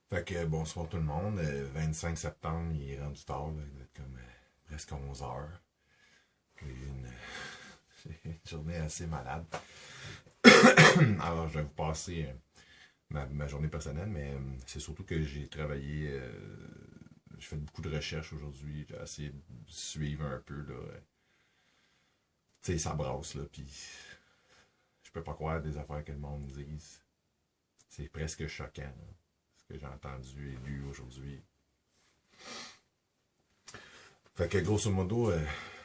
Fait que bonsoir tout le monde. 25 septembre, il est rendu tard, là. Il doit être comme presque 11 heures. J'ai eu une journée assez malade. Alors, je vais vous passer ma journée personnelle, mais c'est surtout que j'ai travaillé. J'ai fait beaucoup de recherches aujourd'hui. J'ai essayé de suivre un peu, là. Tu sais, ça brasse, là. Puis, je peux pas croire des affaires que le monde dise. C'est presque choquant, là, ce que j'ai entendu et lu aujourd'hui. Fait que grosso modo,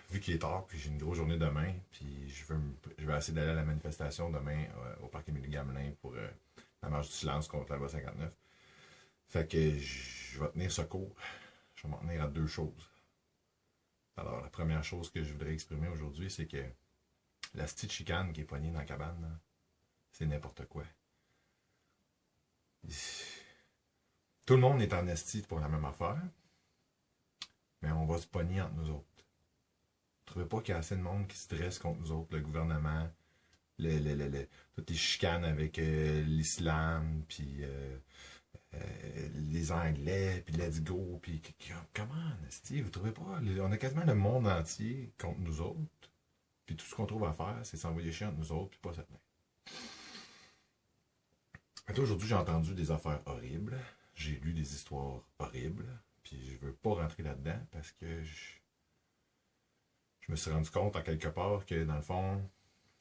vu qu'il est tard, puis j'ai une grosse journée demain, puis je vais essayer d'aller à la manifestation demain au parc Émilie Gamelin pour la marche du silence contre la loi 59. Fait que je vais tenir ce cours. Je vais m'en tenir à deux choses. Alors, la première chose que je voudrais exprimer aujourd'hui, c'est que la petite chicane qui est poignée dans la cabane, là, c'est n'importe quoi. Tout le monde est en esti pour la même affaire, mais on va se pogner entre nous autres. Vous ne trouvez pas qu'il y a assez de monde qui se dresse contre nous autres, le gouvernement, toutes les chicanes avec l'islam, puis les Anglais, puis let's go, puis comment, esti, vous trouvez pas? On a quasiment le monde entier contre nous autres, puis tout ce qu'on trouve à faire, c'est s'envoyer chier entre nous autres, puis pas se tenir. Aujourd'hui, j'ai entendu des affaires horribles, j'ai lu des histoires horribles, puis je veux pas rentrer là-dedans parce que je me suis rendu compte en quelque part que dans le fond,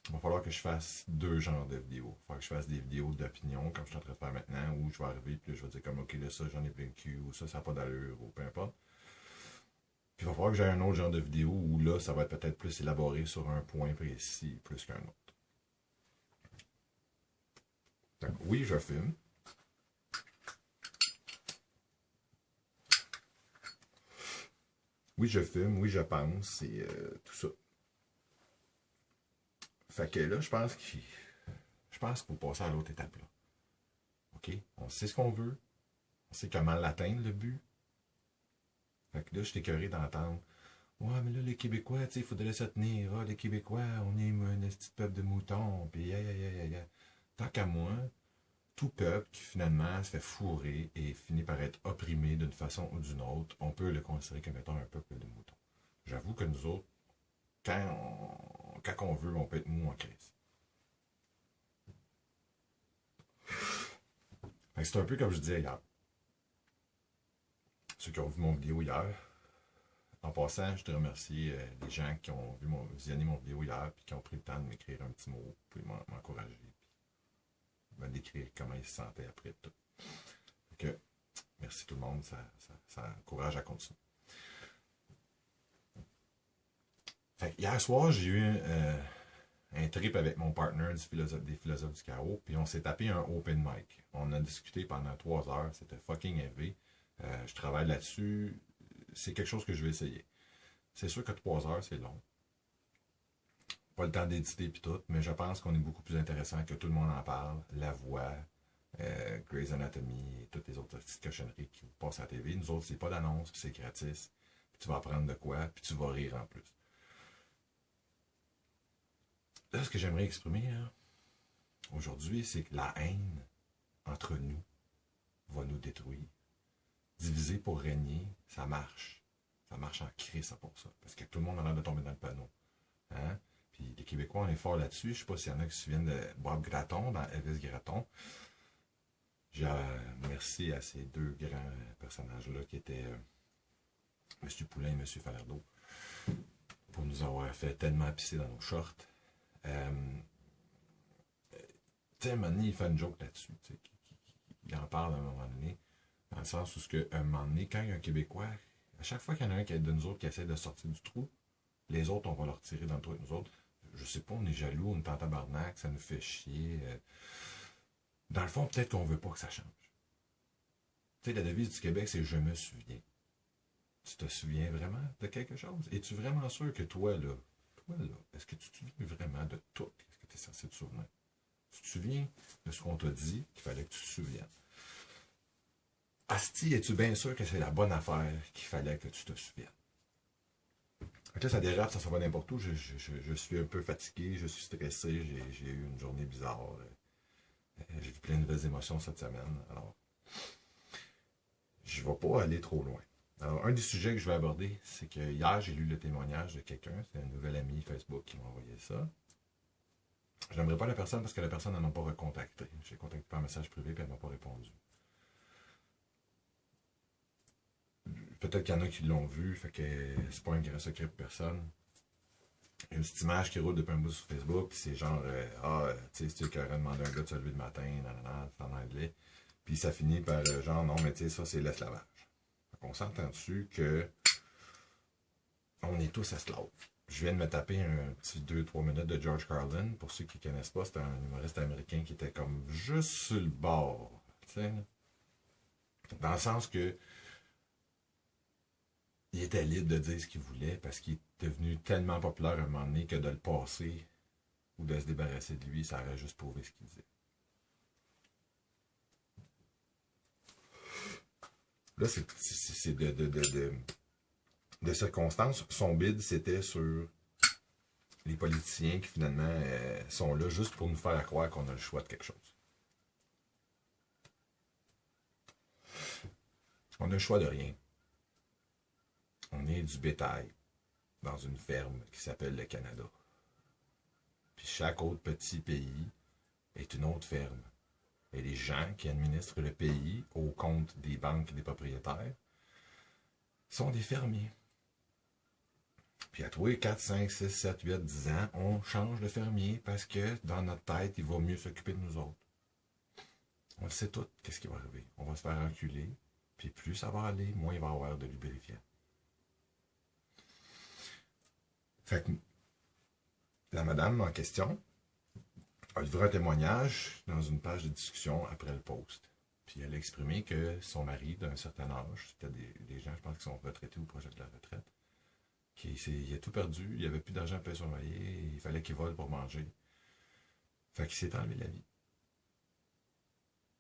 il va falloir que je fasse deux genres de vidéos. Il va falloir que je fasse des vidéos d'opinion, comme je suis en train de faire maintenant, où je vais arriver, puis là, je vais dire comme, ok, là, ça, j'en ai plein de cul, ou ça n'a pas d'allure, ou peu importe. Puis il va falloir que j'aie un autre genre de vidéo où là, ça va être peut-être plus élaboré sur un point précis, plus qu'un autre. Donc, oui, je fume. Oui, je fume, oui, je pense, et tout ça. Fait que là, je pense qu'il faut passer à l'autre étape là. OK? On sait ce qu'on veut. On sait comment l'atteindre, le but. Fait que là, je suis écœuré d'entendre. Ouais, mais là, les Québécois, tu sais, il faudrait se tenir. Ah, les Québécois, on est un petit peuple de moutons. Puis, aïe, aïe, aïe, aïe. Tant qu'à moi, tout peuple qui finalement se fait fourrer et finit par être opprimé d'une façon ou d'une autre, on peut le considérer comme étant un peuple de moutons. J'avoue que nous autres, quand on veut, on peut être mou en crise. C'est un peu comme je disais hier. Ceux qui ont vu mon vidéo hier, en passant, je te remercie les gens qui ont visionné mon vidéo hier et qui ont pris le temps de m'écrire un petit mot pour m'encourager me décrire comment ils se sentaient après tout. Donc, merci tout le monde, ça encourage à continuer. Fait, hier soir, j'ai eu un trip avec mon partner des philosophes du chaos, puis on s'est tapé un open mic. On a discuté pendant 3 heures, c'était fucking heavy. Je travaille là-dessus, c'est quelque chose que je vais essayer. C'est sûr que 3 heures, c'est long. Pas le temps d'éditer puis tout, mais je pense qu'on est beaucoup plus intéressant que tout le monde en parle. La Voix, Grey's Anatomy et toutes les autres petites cochonneries qui vous passent à la TV. Nous autres, c'est pas d'annonce, puis c'est gratis. Puis tu vas apprendre de quoi, puis tu vas rire en plus. Là, ce que j'aimerais exprimer aujourd'hui, c'est que la haine entre nous va nous détruire. Diviser pour régner, ça marche. Ça marche en crise pour ça. Parce que tout le monde a l'air de tomber dans le panneau. Hein? Puis les Québécois, on est fort là-dessus. Je ne sais pas s'il y en a qui se souviennent de Bob Gratton dans Elvis Gratton. Merci à ces deux grands personnages-là qui étaient M. Poulain et M. Falardeau pour nous avoir fait tellement pisser dans nos shorts. Tu sais, Manny, il fait une joke là-dessus. Il en parle à un moment donné, dans le sens où, à un moment donné, quand il y a un Québécois, à chaque fois qu'il y en a un de nous autres qui essaie de sortir du trou, les autres, on va leur tirer dans le trou avec nous autres. Je sais pas, on est jaloux, on est en tabarnak, ça nous fait chier. Dans le fond, peut-être qu'on veut pas que ça change. Tu sais, la devise du Québec, c'est « je me souviens ». Tu te souviens vraiment de quelque chose? Es-tu vraiment sûr que toi, là, est-ce que tu te souviens vraiment de tout ce que tu es censé te souvenir? Tu te souviens de ce qu'on t'a dit qu'il fallait que tu te souviennes? Asti, es-tu bien sûr que c'est la bonne affaire qu'il fallait que tu te souviennes? Là, ça dérape, ça va n'importe où. Je suis un peu fatigué, je suis stressé, j'ai eu une journée bizarre. J'ai vu plein de nouvelles émotions cette semaine. Alors, je ne vais pas aller trop loin. Alors, un des sujets que je vais aborder, c'est que hier, j'ai lu le témoignage de quelqu'un, c'est un nouvel ami Facebook qui m'a envoyé ça. Je n'aimerais pas la personne parce que la personne n'en a pas recontacté. J'ai contacté par message privé et elle ne m'a pas répondu. Peut-être qu'il y en a qui l'ont vu, fait que c'est pas un grand secret pour personne. Il y a une petite image qui roule depuis un bout sur Facebook, puis c'est genre, tu sais, c'est tu aurais demandé à un gars de se lever le matin, nanana, c'est en anglais. Puis ça finit par genre, non, mais tu sais, ça, c'est l'esclavage. On s'entend dessus que on est tous esclaves. Je viens de me taper un petit 2-3 minutes de George Carlin. Pour ceux qui ne connaissent pas, c'est un humoriste américain qui était comme juste sur le bord. Tu sais, dans le sens que il était libre de dire ce qu'il voulait parce qu'il est devenu tellement populaire à un moment donné que de le passer ou de se débarrasser de lui, ça aurait juste prouvé ce qu'il disait. Là, c'est de circonstances. Son bid, c'était sur les politiciens qui finalement sont là juste pour nous faire croire qu'on a le choix de quelque chose. On a le choix de rien. On est du bétail dans une ferme qui s'appelle le Canada. Puis chaque autre petit pays est une autre ferme. Et les gens qui administrent le pays au compte des banques et des propriétaires sont des fermiers. Puis à tous les 4, 5, 6, 7, 8, 10 ans, on change de fermier parce que dans notre tête, il va mieux s'occuper de nous autres. On le sait tout, qu'est-ce qui va arriver. On va se faire enculer, puis plus ça va aller, moins il va y avoir de lubrifiant. Fait que la madame en question a livré un témoignage dans une page de discussion après le post. Puis elle a exprimé que son mari, d'un certain âge, c'était des gens, je pense, qui sont retraités ou proches de la retraite, il a tout perdu, il n'y avait plus d'argent à payer son loyer, il fallait qu'il vole pour manger. Fait qu'il s'est enlevé la vie.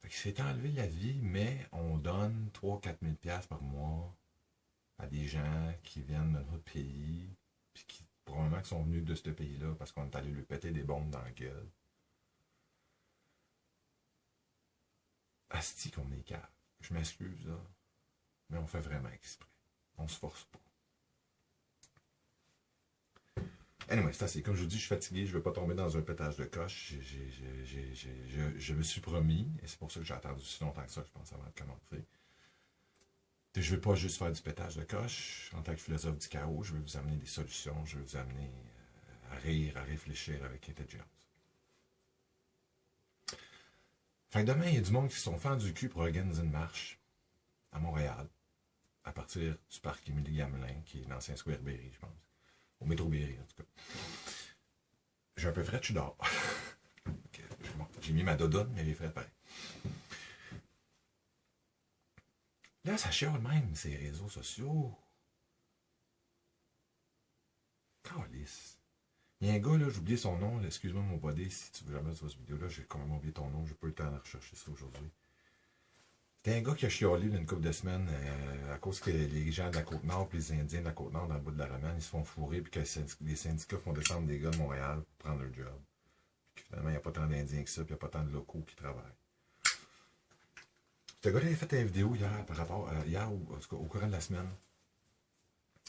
Fait qu'il s'est enlevé la vie, mais on donne 3-4 000 $ par mois à des gens qui viennent de notre pays, puis qui probablement sont venus de ce pays-là parce qu'on est allé lui péter des bombes dans la gueule. Asti qu'on est cave. Je m'excuse, là, mais on fait vraiment exprès. On se force pas. Anyway, c'est assez. Comme je vous dis, je suis fatigué, je ne veux pas tomber dans un pétage de coche. Je me suis promis, et c'est pour ça que j'ai attendu si longtemps que ça, je pense, avant de commencer. Je ne veux pas juste faire du pétage de coche. En tant que philosophe du chaos, je veux vous amener des solutions, je veux vous amener à rire, à réfléchir avec intelligence. Fait que demain, il y a du monde qui se sont fait du cul pour organiser une marche à Montréal, à partir du parc Émilie-Gamelin, qui est l'ancien Square Berry, je pense. Au métro Berry, en tout cas. J'ai un peu frais, je suis dehors. J'ai mis ma dodoune, mais j'ai frais pareil. Là, ça chiale même, ces réseaux sociaux. Calice. Il y a un gars, là, j'ai oublié son nom, excuse-moi mon body, si tu veux jamais voir cette vidéo-là, j'ai quand même oublié ton nom, j'ai pas eu le temps de rechercher ça aujourd'hui. C'était un gars qui a chialé une couple de semaines à cause que les gens de la Côte-Nord et les Indiens de la Côte-Nord dans le bout de la Romane, ils se font fourrer puis que les syndicats font descendre des gars de Montréal pour prendre leur job. Puis finalement, il n'y a pas tant d'Indiens que ça, puis il n'y a pas tant de locaux qui travaillent. Ce gars-là, il a fait une vidéo hier par rapport hier, ou en tout cas, au courant de la semaine.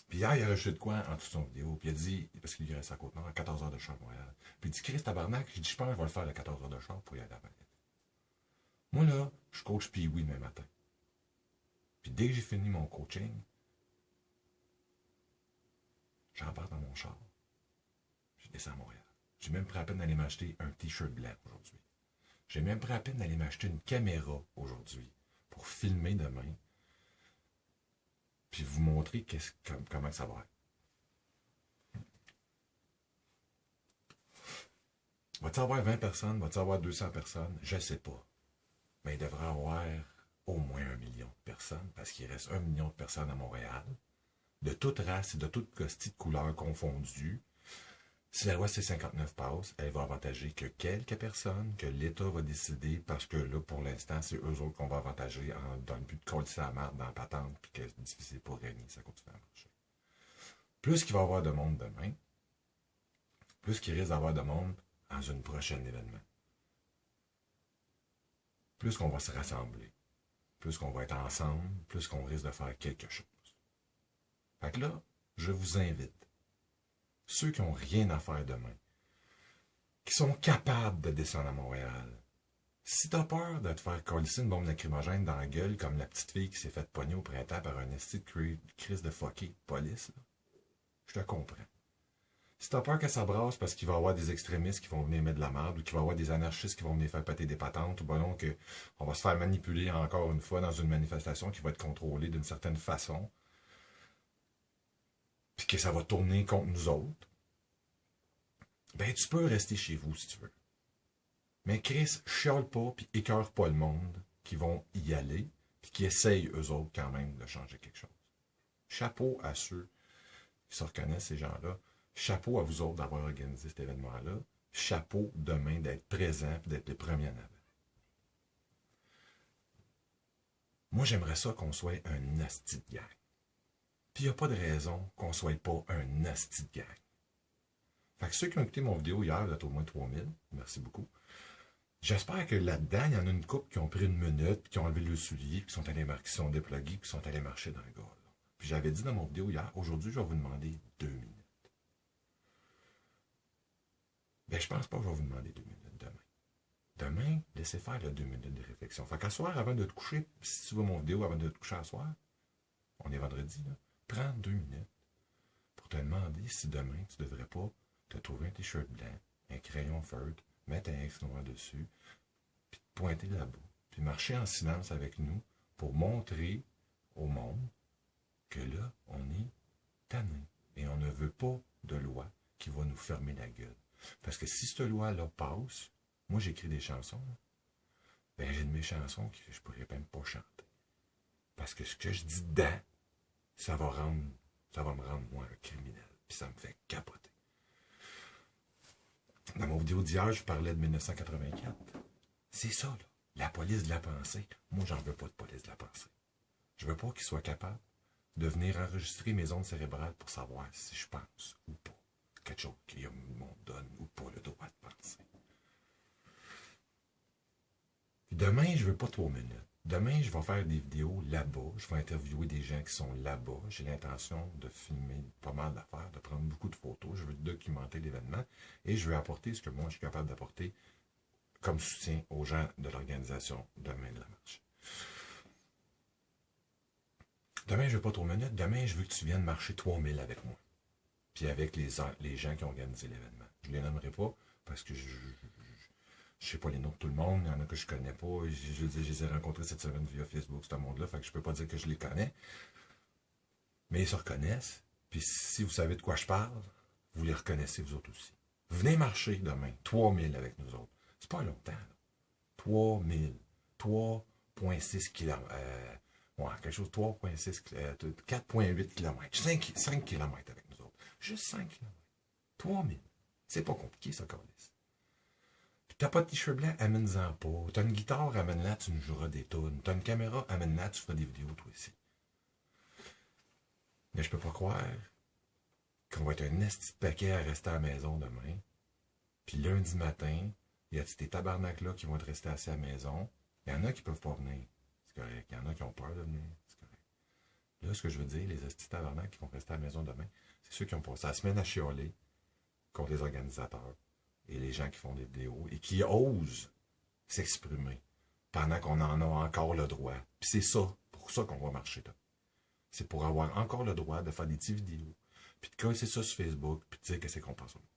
Puis hier, il a rejeté de quoi en toute son vidéo. Puis il a dit, parce qu'il reste à Côte-Nord, à 14 heures de char à Montréal. Puis il dit, Chris tabarnak, j'ai dit, je pense que je vais le faire à 14 heures de char pour y aller à la palette. Moi, là, je coach Pee-Wee demain matin. Puis dès que j'ai fini mon coaching, j'embarque dans mon char. Je descends à Montréal. J'ai même pris la peine d'aller m'acheter un t-shirt blanc aujourd'hui. J'ai même pris la peine d'aller m'acheter une caméra aujourd'hui pour filmer demain. Puis vous montrer comment ça va être. Va-t-il avoir 20 personnes? Va-t-il avoir 200 personnes? Je ne sais pas. Mais il devrait y avoir au moins 1 million de personnes, parce qu'il reste 1 million de personnes à Montréal, de toute race et de toute costille de couleur confondue. Si la loi C-59 passe, elle va avantager que quelques personnes, que l'État va décider, parce que là, pour l'instant, c'est eux autres qu'on va avantager dans le but de coller la marde dans la patente, puis que c'est difficile pour gagner, ça continue à marcher. Plus qu'il va y avoir de monde demain, plus qu'il risque d'avoir de monde dans un prochain événement. Plus qu'on va se rassembler. plus qu'on va être ensemble, plus qu'on risque de faire quelque chose. Fait que là, je vous invite, ceux qui n'ont rien à faire demain, qui sont capables de descendre à Montréal, si t'as peur de te faire coller une bombe lacrymogène dans la gueule comme la petite fille qui s'est faite pogner au printemps par un esti de crise de fucké police, là, je te comprends. Si t'as peur que ça brasse parce qu'il va y avoir des extrémistes qui vont venir mettre de la merde ou qu'il va y avoir des anarchistes qui vont venir faire péter des patentes ou ben non qu'on va se faire manipuler encore une fois dans une manifestation qui va être contrôlée d'une certaine façon puis que ça va tourner contre nous autres, ben tu peux rester chez vous si tu veux. Mais Chris, chiale pas puis écœure pas le monde qui vont y aller puis qui essayent eux autres quand même de changer quelque chose. Chapeau à ceux qui se reconnaissent, ces gens-là. Chapeau à vous autres d'avoir organisé cet événement-là. Chapeau demain d'être présent et d'être les premiers en avant. Moi, j'aimerais ça qu'on soit un nasty de gang. Puis il n'y a pas de raison qu'on ne soit pas un nasty de gang. Fait que ceux qui ont écouté mon vidéo hier, vous êtes au moins 3000. Merci beaucoup. J'espère que là-dedans, il y en a une couple qui ont pris une minute, puis qui ont enlevé le soulier, puis qui sont déplugués, puis qui sont allés marcher dans le gars. Puis j'avais dit dans mon vidéo hier, aujourd'hui, je vais vous demander 2 minutes. Ben, je pense pas que je vais vous demander 2 minutes demain. Demain, laissez faire le 2 minutes de réflexion. Fait qu'à soir, avant de te coucher, si tu vois mon vidéo avant de te coucher à soir, on est vendredi, là, prends 2 minutes pour te demander si demain, tu devrais pas te trouver un t-shirt blanc, un crayon feutre, mettre un X noir dessus, puis te pointer là-bas, puis marcher en silence avec nous pour montrer au monde que là, on est tanné et on ne veut pas de loi qui va nous fermer la gueule. Parce que si cette loi-là passe, moi j'écris des chansons, là, ben j'ai de mes chansons que je pourrais même pas chanter. Parce que ce que je dis dedans, ça va me rendre moi un criminel. Puis ça me fait capoter. Dans mon vidéo d'hier, je parlais de 1984. C'est ça, là. La police de la pensée. Moi, j'en veux pas de police de la pensée. Je veux pas qu'ils soient capables de venir enregistrer mes ondes cérébrales pour savoir si je pense ou pas. Quelque chose qui m'en donne ou pas le droit de penser. Puis demain, je veux pas 3 minutes. Demain, je vais faire des vidéos là-bas. Je vais interviewer des gens qui sont là-bas. J'ai l'intention de filmer pas mal d'affaires, de prendre beaucoup de photos. Je veux documenter l'événement et je veux apporter ce que moi, je suis capable d'apporter comme soutien aux gens de l'organisation Demain de la marche. Demain, je veux pas 3 minutes. Demain, je veux que tu viennes marcher 3000 avec moi. Puis avec les gens qui ont organisé l'événement. Je ne les nommerai pas parce que je sais pas les noms de tout le monde. Il y en a que je connais pas. Je les ai rencontrés cette semaine via Facebook, ce monde-là. Fait que je peux pas dire que je les connais. Mais ils se reconnaissent. Puis si vous savez de quoi je parle, vous les reconnaissez vous autres aussi. Venez marcher demain. 3000 avec nous autres. C'est pas longtemps, là. 3000. 3,6 km. Ouais, quelque chose, 3,6 4,8 km. 5 km avec nous autres. Juste 5 km. 3000. C'est pas compliqué, ça, Carlis. Puis t'as pas de t-shirt blanc, amène-en pas. T'as une guitare, amène-la, tu nous joueras des tunes. T'as une caméra, amène-la, tu feras des vidéos, toi aussi. Mais je peux pas croire qu'on va être un esti de paquet à rester à la maison demain. Puis lundi matin, il y a des tabarnak-là qui vont être restés assis à la maison. Il y en a qui peuvent pas venir. C'est correct. Il y en a qui ont peur de venir. C'est correct. Là, ce que je veux dire, les estis tabarnak qui vont rester à la maison demain, c'est ceux qui ont passé la semaine à chialer contre les organisateurs et les gens qui font des vidéos et qui osent s'exprimer pendant qu'on en a encore le droit. Puis c'est ça, pour ça qu'on va marcher là. C'est pour avoir encore le droit de faire des petites vidéos, puis de casser ça sur Facebook, puis de dire que c'est qu'on pense au monde.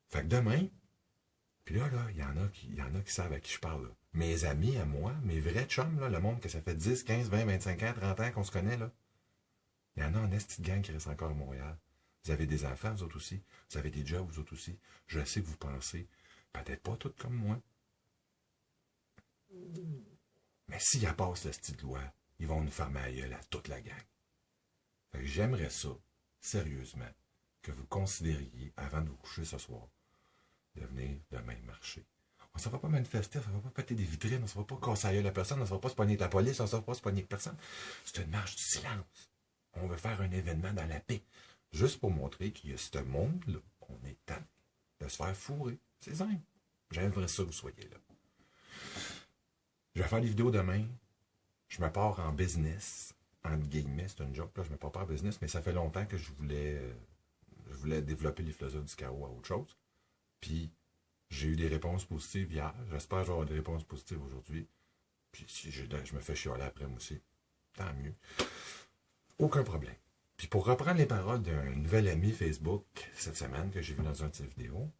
Fait que demain, puis là, il y en a qui savent à qui je parle, là. Mes amis à moi, mes vrais chums, là, le monde que ça fait 10, 15, 20, 25 ans, 30 ans qu'on se connaît, là. Il y en a en esti de gang qui reste encore à Montréal. Vous avez des enfants, vous autres aussi. Vous avez des jobs, vous autres aussi. Je sais que vous pensez, peut-être pas toutes comme moi. Mais s'il y a pas ce style de loi, ils vont nous fermer la gueule à toute la gang. Fait que j'aimerais ça, sérieusement, que vous considériez, avant de vous coucher ce soir, de venir demain marcher. On ne s'en va pas manifester, on ne va pas péter des vitrines, on ne s'en va pas casser la gueule à personne, on ne s'en va pas se pogner avec la police, on ne s'en va pas se pogner avec personne. C'est une marche du silence. On veut faire un événement dans la paix. Juste pour montrer qu'il y a ce monde-là, on est tanné de se faire fourrer. C'est simple. J'aimerais ça que vous soyez là. Je vais faire des vidéos demain. Je me pars en business. Entre guillemets, c'est une joke, là. Je me pars pas en business, mais ça fait longtemps que je voulais développer les philosophes du chaos à autre chose. Puis, j'ai eu des réponses positives hier. J'espère que j'aurai des réponses positives aujourd'hui. Puis, si je me fais chialer après moi aussi, tant mieux. Aucun problème. Puis, pour reprendre les paroles d'un nouvel ami Facebook cette semaine que j'ai vu dans une de ses vidéos,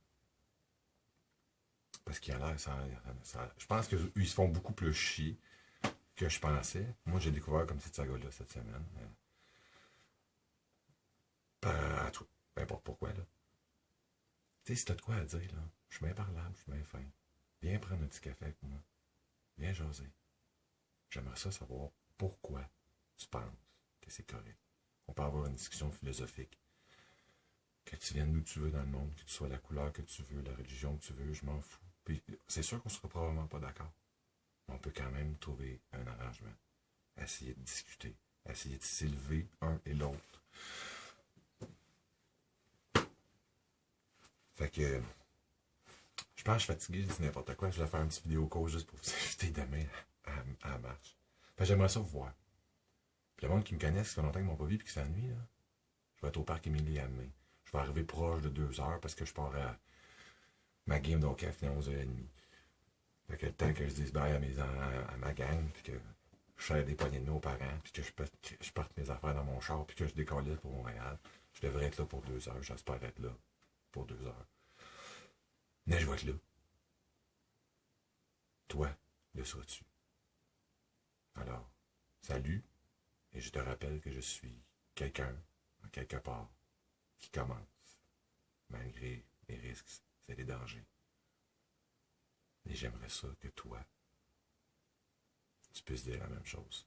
parce qu'il a l'air, je pense qu'ils se font beaucoup plus chier que je pensais. Moi, j'ai découvert comme cette saga-là cette semaine. À tout. Peu importe pourquoi, là. Tu sais, si t'as de quoi à dire, là, je suis bien parlable, je suis bien fin. Viens prendre un petit café avec moi. Viens jaser. J'aimerais ça savoir pourquoi tu penses que c'est correct. On peut avoir une discussion philosophique. Que tu viennes d'où tu veux dans le monde, que tu sois la couleur que tu veux, la religion que tu veux, je m'en fous. Puis, c'est sûr qu'on sera probablement pas d'accord. Mais on peut quand même trouver un arrangement. Essayer de discuter. Essayer de s'élever un et l'autre. Fait que, je pense que je suis fatigué, je dis n'importe quoi. Je vais faire une petite vidéo call juste pour vous inviter demain à la marche. Fait que j'aimerais ça vous voir. Puis le monde qui me connaît, ça fait longtemps qu'ils m'ont pas vu et qui s'ennuie, là. Je vais être au parc Émilie à demain. Je vais arriver proche de 2 heures parce que je pars à ma game d'hockey à 11h30. Fait que le temps que je dise bye à ma gang, puis que je serre des poignées de main aux parents, puis que je parte mes affaires dans mon char, puis que je décolle pour Montréal, je devrais être là pour 2 heures. J'espère être là pour 2 heures. Mais je vais être là. Toi, le seras-tu? Alors, salut, et je te rappelle que je suis quelqu'un, en quelque part, qui commence, malgré les risques et les dangers. Et j'aimerais ça que toi, tu puisses dire la même chose.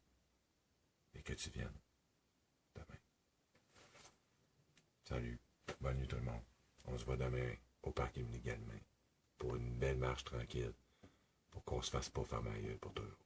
Et que tu viennes demain. Salut, bonne nuit tout le monde. On se voit demain au parc Émilie Galmain pour une belle marche tranquille, pour qu'on se fasse pas faire ma gueule pour toujours.